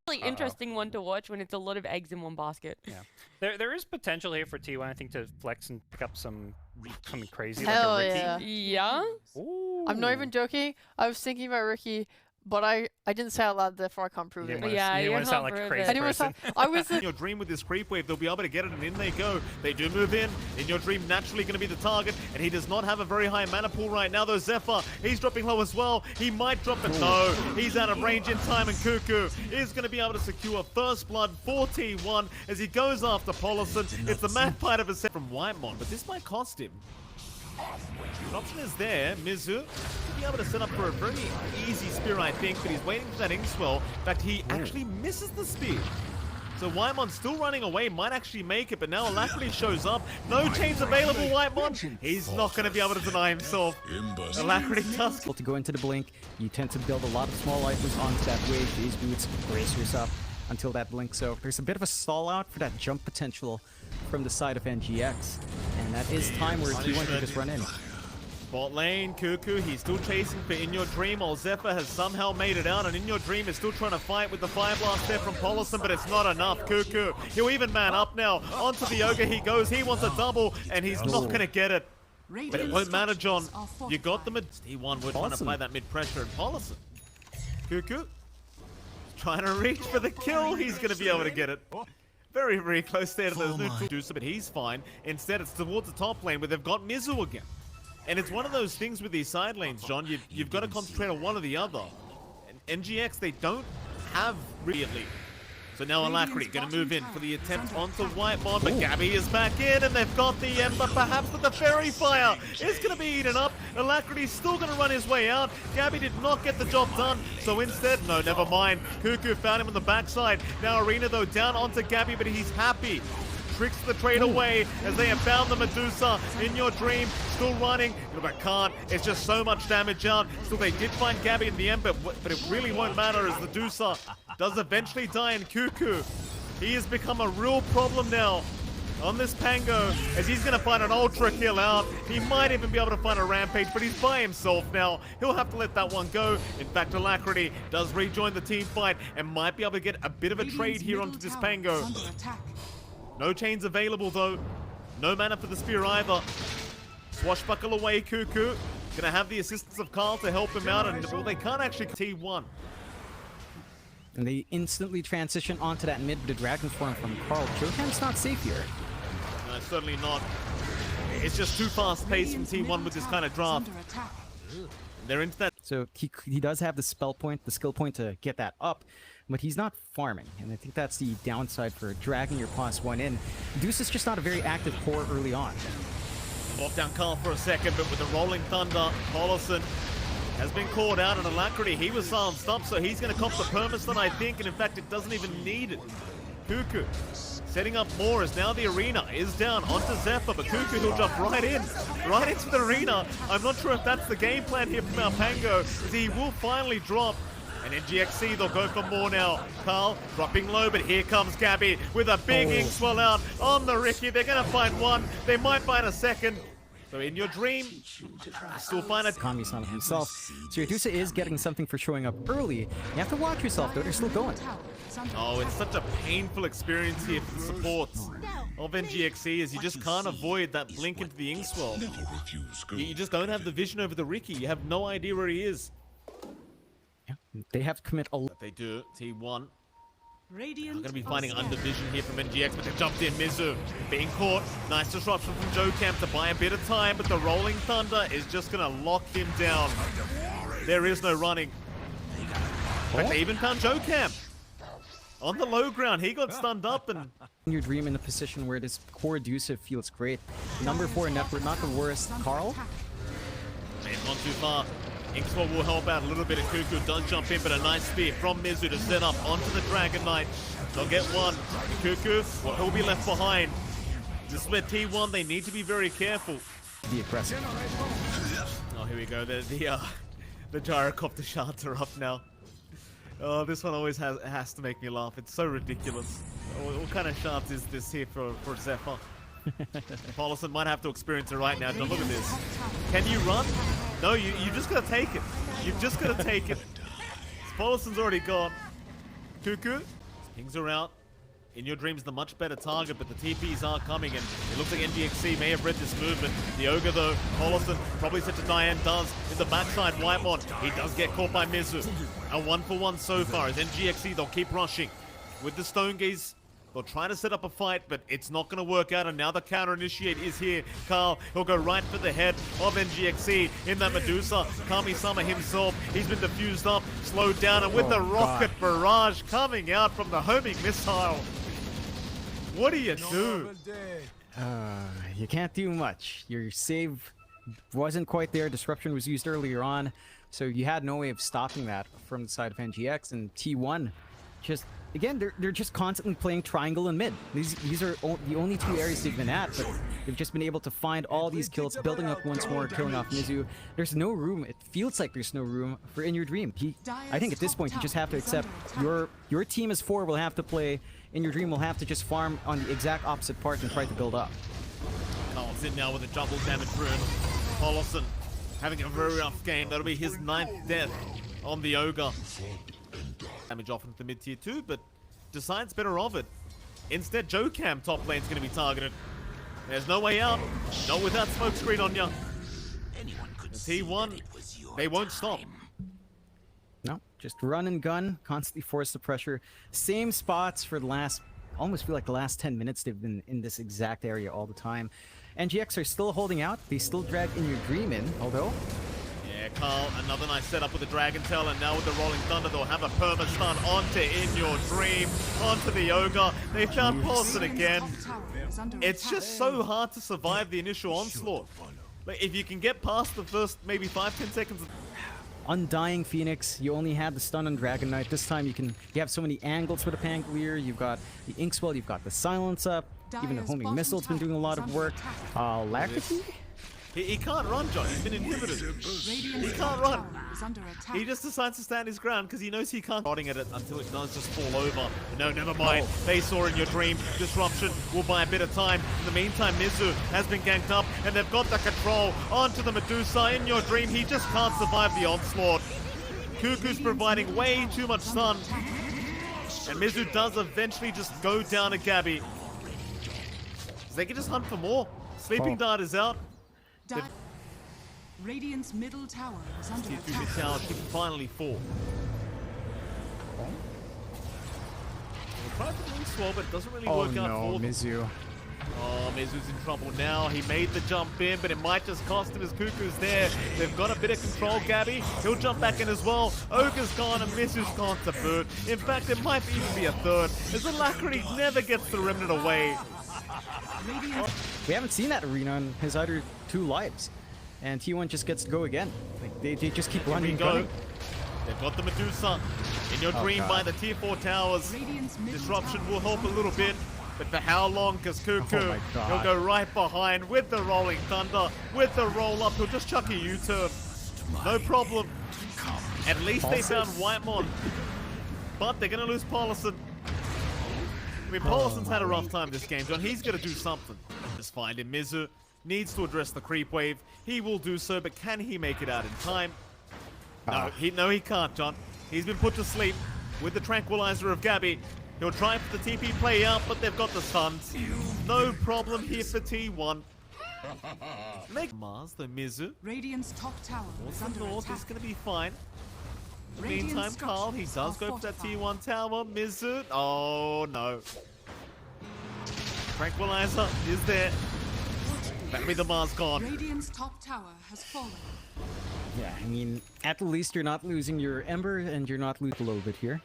really interesting one to watch when it's a lot of eggs in one basket. Yeah, there is potential here for T1, I think, to flex and pick up something crazy Hell like a Ricky. yeah. Yeah. Ooh. I'm not even joking. I was thinking about Ricky, but I didn't say it out loud, therefore I can't prove it. Yeah, you you want to sound can't like a prove crazy it. person. I was In Your Dream with this creep wave, they'll be able to get it, and in they go. They do move in. In Your Dream naturally going to be the target, and he does not have a very high mana pool right now, though. Zephyr, he's dropping low as well. He might drop it. No, he's out of range in time, and Cuckoo is going to be able to secure first blood for T1 as he goes after Polison. It's the mad fight of a set from Whitemon, but this might cost him. The option is there. Mizu will be able to set up for a very easy spear, I think, but he's waiting for that Inkswell. In fact, he actually misses the spear. So Whitemon still running away, might actually make it, but now Alacrity shows up. No chains available, Whitemon. He's not going to be able to deny himself. Alacrity does. To go into the blink, you tend to build a lot of small items onto that wave. These boots brace yourself until that blink. So there's a bit of a stall out for that jump potential from the side of NGX. And that is time where T1 can just run in. Bot lane, Cuckoo, he's still chasing for In Your Dream, while Zephyr has somehow made it out, and In Your Dream is still trying to fight with the Fire Blast there from Polison, but it's not enough. Cuckoo, he'll even man up now. Onto the Ogre he goes, he wants a double, and he's not going to get it. But it won't matter, John. You got the mid. T1 would trying to apply that mid-pressure, and Polison. Cuckoo, trying to reach for the kill, he's going to be able to get it. Very, very close there to the neutral Medusa, but he's fine. Instead, it's towards the top lane where they've got Mizu again. And it's one of those things with these side lanes, John. You've got to concentrate on one or the other. And NGX, they don't have really. So now Alacrity going to move in for the attempt onto Whitemon, but Gabbi is back in, and they've got the Ember, perhaps with the Fairy Fire. It's going to be eaten up. Alacrity's still going to run his way out. Gabbi did not get the job done, so instead, no, never mind. Cuckoo found him on the backside. Now Arena, though, down onto Gabbi, but he's happy. Tricks the trade away as they have found the Medusa. In Your Dream, still running, but can't. It's just so much damage out. Still, they did find Gabbi in the end, but it really won't matter as the Medusa does eventually die in Cuckoo. He has become a real problem now on this Pango as he's going to find an Ultra kill out. He might even be able to find a Rampage, but he's by himself now. He'll have to let that one go. In fact, Alacrity does rejoin the team fight and might be able to get a bit of a trade here onto this Pango. No chains available though. No mana for the spear either. Swashbuckle away, Cuckoo. Gonna have the assistance of Carl to help him out, and well, they can't actually T1. And they instantly transition onto that mid, but the Dragon Form from Carl. Johan's not safe here. No, certainly not. It's just too fast-paced from T1 with this kind of draft. They're into that. So he does have the spell point, the skill point to get that up, but he's not farming. And I think that's the downside for dragging your +1 in. Deuce is just not a very active core early on. Lock down Carl for a second, but with the Rolling Thunder, Polison has been called out, and Alacrity, he was silenced up, so he's going to cop the Permastone, I think, and in fact, it doesn't even need it. Cuckoo setting up more as now the Arena is down onto Zephyr, but Cuckoo, he'll jump right into the Arena. I'm not sure if that's the game plan here from our Pango, as he will finally drop. And NGXC, they'll go for more now. Carl dropping low, but here comes Gabbi with a big Inkswell out on the Ricky. They're going to find one. They might find a second. So In Your Dream, still find a Kami's on himself. So your Medusa is getting something for showing up early. You have to watch yourself, though. They're still going. Oh, it's such a painful experience here for the supports of NGXC, as you just can't avoid that blink into the Inkswell. You just don't have the vision over the Ricky. You have no idea where he is. Yeah, they have to commit a lot. But they do. T1. They're going to be finding undervision here from NGX, but they jumped in. Mizu being caught. Nice disruption from JoeCam to buy a bit of time, but the Rolling Thunder is just going to lock him down. There is no running. In fact, they even found JoeCam on the low ground. He got stunned up, and In Your Dream in a position where this core Medusa feels great. Number 4 network, not the worst. Carl? Man, gone too far. Inkswell will help out a little bit, and Cuckoo does jump in, but a nice spear from Mizu to set up onto the Dragon Knight. They'll get one. Cuckoo, well, he'll be left behind. This is where T1, they need to be very careful. Be aggressive. Oh, here we go. The gyrocopter shards are up now. Oh, this one always has to make me laugh. It's so ridiculous. What kind of shards is this here for Zephyr? Polison might have to experience it right now. Now look at this. Can you run? No, you just gotta take it. You've just gotta take it. Polison's already gone. Cuckoo, Pings are out. In Your Dream's the much better target, but the TPs are coming, and it looks like NGXC may have read this movement. The Ogre, though, Paulison probably set to Diane does. In the backside, Whitemon, he does get caught by Mizu. A 1-for-1 so far as NGXC, they'll keep rushing. With the Stone Gaze, they'll try to set up a fight, but it's not going to work out, and now the counter-initiate is here. Carl, he'll go right for the head of NGXC in that Medusa. Kami-sama himself, he's been diffused up, slowed down, and with the rocket barrage coming out from the homing missile. What do you do? You can't do much. Your save wasn't quite there. Disruption was used earlier on, so you had no way of stopping that from the side of NGX. And T1 just, again, they're just constantly playing triangle and mid. These are the only two areas they've been at, but they've just been able to find all these kills, building up once more, killing off Mizu. There's no room. It feels like there's no room for In Your Dream. I think at this point you just have to accept your team as 4 will have to play. In Your Dream will have to just farm on the exact opposite part and try to build up. Carl's in now with a double damage rune. Paulison having a very rough game. That'll be his 9th death on the Ogre. Damage off into the mid-tier 2, but decides better of it. Instead, Jocam top lane's going to be targeted. There's no way out. Not with that smoke screen on ya. The T1, they won't stop. No, just run and gun, constantly force the pressure. Same spots for the last, almost feel like the last 10 minutes they've been in this exact area all the time. NGX are still holding out. They still drag In Your Dream in, although... Yeah, Carl, another nice setup with the Dragon Tail, and now with the Rolling Thunder, they'll have a perma-stun onto In Your Dream, onto the Ogre. They found Paulson again. It's just so hard to survive the initial onslaught. Like, if you can get past the first maybe 5-10 seconds... Undying Phoenix, you only had the stun on Dragon Knight. This time you have so many angles for the Pangolier. You've got the Inkswell, you've got the Silence up. Even the homing missile's been doing a lot of work. Lacrity? He can't run, John. He's been inhibited. He can't run. He just decides to stand his ground because he knows he can't. Prodding at it until it does just fall over. But no, never mind. They saw In Your Dream. Disruption will buy a bit of time. In the meantime, Mizu has been ganked up, and they've got the control onto the Medusa. In Your Dream, he just can't survive the onslaught. Cuckoo's providing way too much stun. And Mizu does eventually just go down to Gabbi. They can just hunt for more. Sleeping Dart is out. Radiant's middle tower is under The attack. tower should finally fall. We'll try for the swell, but it doesn't really work out for them. Mizu. Oh, Mizu's in trouble now. He made the jump in, but it might just cost him as Cuckoo's there. They've got a bit of control, Gabbi. He'll jump back in as well. Ogre's gone and Mizu's gone to boot. In fact, it might even be a third, as Alacrity never gets the remnant away. We haven't seen that arena in his other 2 lives. And T1 just gets to go again. Like, they just keep running and gunning. They've got the Medusa. In Your Dream by the tier 4 towers. Disruption will help a little bit. But for how long? Because Cuckoo, he'll go right behind with the Rolling Thunder, with the roll-up. He'll just chuck a U-turn. No problem. At least they found Whitemon. But they're going to lose Paulison. I mean, Paulison's had a rough time this game, John. He's going to do something. Just find him. Mizu needs to address the creep wave. He will do so, but can he make it out in time? No, he can't, John. He's been put to sleep with the tranquilizer of Gabbi. He'll try for the TP play out, but they've got the stuns. No problem here for T1. Make Mars, the Mizu. Radiant's top tower is under North is attack. going to be fine. In the meantime, Carl, he does go for that T1 tower. Mizu, oh no. Tranquilizer is there. That'll be the Mars gone. Radiant's top tower has fallen. Yeah, I mean, at least you're not losing your Ember and you're not losing a little bit here.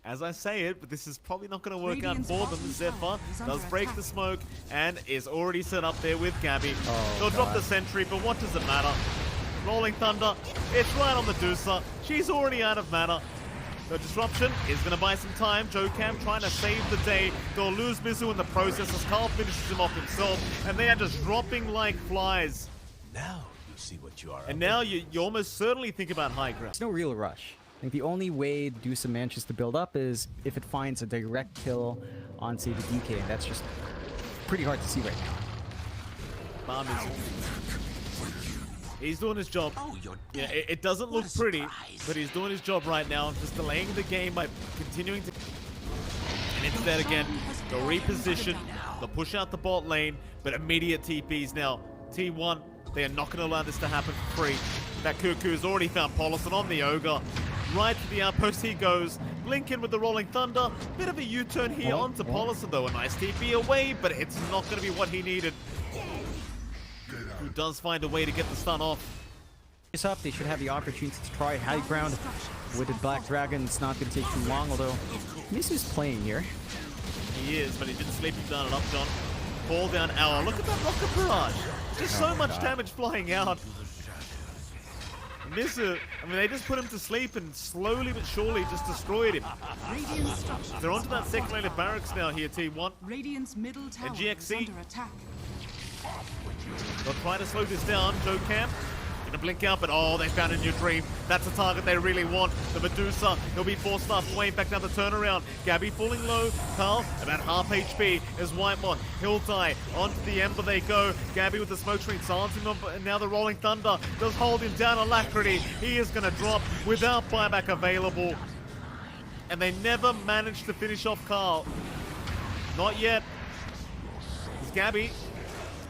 As I say it, but this is probably not going to work Radiant's out for them. bottom Zephyr tower is under does break attack. the smoke and is already set up there with Gabbi. Oh, They'll drop God. the sentry, but what does it matter? Rolling Thunder, it's right on Medusa. She's already out of mana. The disruption is going to buy some time. Jocam trying to save the day. They'll lose Mizu in the process as Carl finishes him off himself, and they are just dropping like flies. Now you see what you are. And now you almost certainly think about high ground. There's no real rush. I think the only way Deuce manages to build up is if it finds a direct kill on, say, the DK, and that's just pretty hard to see right now. Mizu. He's doing his job. Yeah, it doesn't look pretty, but he's doing his job right now, just delaying the game by continuing to... instead again. They'll reposition, they'll push out the bot lane, but immediate TPs now. T1, they are not going to allow this to happen for free. That Cuckoo has already found Polison on the Ogre. Right to the outpost he goes. Blink in with the Rolling Thunder. Bit of a U-turn here onto Polison though. A nice TP away, but it's not going to be what he needed. Who does find a way to get the stun off. Up, they should have the opportunity to try high ground with the Black Dragon. It's not going to take too long, although Misu's playing here. He is, but he didn't sleep him down enough, John. Fall down hour. Look at that rocket barrage. Just so much damage flying out. Misu, I mean, they just put him to sleep and slowly but surely just destroyed him. They're onto that second lane of barracks now here, T1. Radiant's middle tower And is GXC. under attack. They'll try to slow this down. Joe Camp gonna blink out, but oh, they found a new dream. That's a target they really want. The Medusa, he'll be forced off way back down the turnaround. Gabbi falling low. Carl, about half HP is Whitemon. He'll die. Onto the Ember they go. Gabbi with the smoke screen silencing him, and now the Rolling Thunder does hold him down. Alacrity, he is gonna drop without buyback available. And they never managed to finish off Carl. Not yet. It's Gabbi.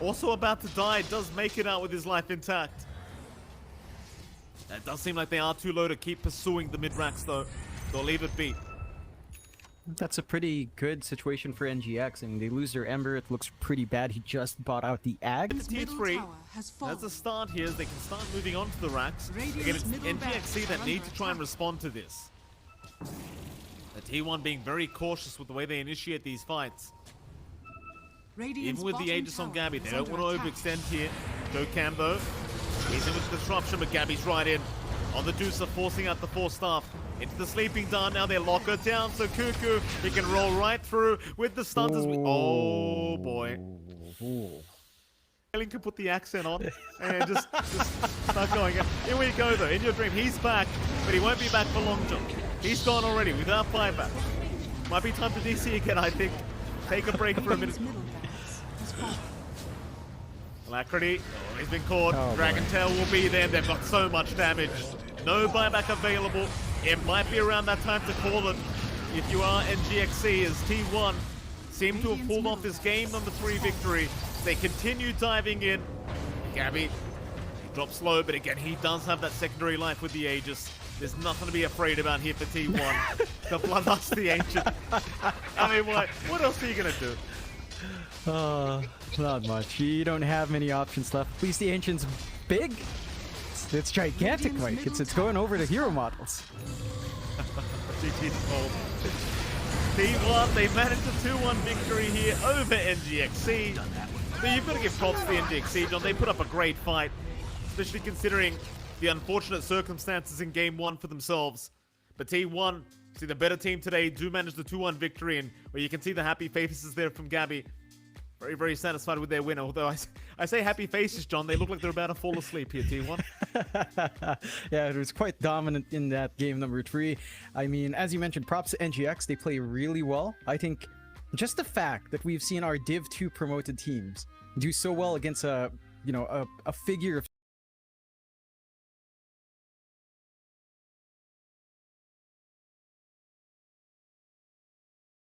Also about to die, does make it out with his life intact. It does seem like they are too low to keep pursuing the mid-racks though. They'll leave it be. That's a pretty good situation for NGX. I mean, they lose their Ember. It looks pretty bad. He just bought out the Ag. The tier 3 as a start here, they can start moving on to the racks. Again, it's NGXC that need to try and respond to this. The T1 being very cautious with the way they initiate these fights. Even with the Aegis on Gabbi, they don't want to overextend here. Joe Cambo, he's in with disruption, but Gabbi's right in. On the Deucer, forcing out the 4-staff. Into the Sleeping Dart, now they lock her down, so Cuckoo, he can roll right through with the stuns as we... Oh, boy. Link can put the accent on and just start going. Here we go, though. In your dream, he's back, but he won't be back for long, John. He's gone already without buyback. Might be time to DC again, I think. Take a break for a minute. Alacrity, oh, he's been caught. Dragon Tail will be there. They've got so much damage. No buyback available. It might be around that time to call it. If you are NGXC, as T1 seem to have pulled off this game number 3 victory. They continue diving in. Gabbi, he drops low, but again, he does have that secondary life with the Aegis. There's nothing to be afraid about here for T1. The Bloodlust, the Ancient. I mean, what else are you going to do? Not much. You don't have many options left. At least the Ancient's big. It's gigantic, Mike. It's going over the hero models. T1, they managed a 2-1 victory here over NGXC. So you've got to give props to the NGXC, John. They put up a great fight, especially considering the unfortunate circumstances in Game 1 for themselves. But T1, see the better team today, do manage the 2-1 victory, and where you can see the happy faces there from Gabbi. Very, very satisfied with their win. Although I say happy faces, John, they look like they're about to fall asleep here, T1. Yeah, it was quite dominant in that game number 3. I mean, as you mentioned, props to NGX. They play really well. I think just the fact that we've seen our Div 2 promoted teams do so well against a figure of